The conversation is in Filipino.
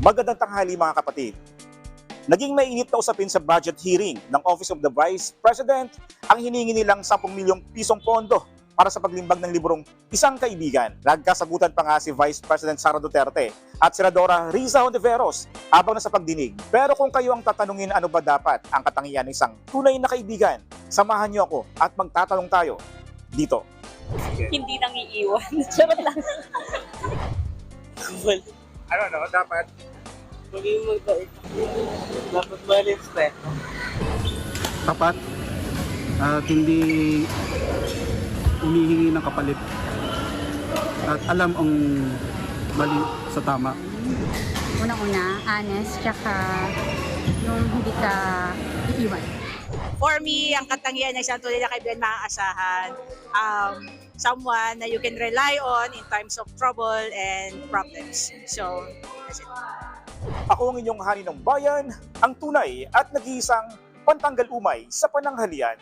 Magandang tanghali mga kapatid. Naging mainit na usapin sa budget hearing ng Office of the Vice President ang hiningi nilang 10 milyong pisong pondo para sa paglimbag ng librong Isang Kaibigan. Nagkasagutan pa nga si Vice President Sara Duterte at Senadora Riza Hontiveros habang nasa pagdinig. Pero kung kayo ang tatanungin ano ba dapat ang katangian ng isang tunay na kaibigan, samahan niyo ako at magtatanong tayo dito. Hindi nang iiwan. Charot lang. Ano, dapat? Maging magkait. Dapat may respeto. Tapat at hindi humihingi ng kapalit at alam ang mali sa tama. Unang-una, honest, tsaka yung hindi ka iiwan. For me, ang katangian ng isang tunay na kaibigan maaasahan, someone na you can rely on in times of trouble and problems. So, that's it. Ako ang inyong hani ng bayan, ang tunay at nag-iisang pantanggal umay sa pananghalian.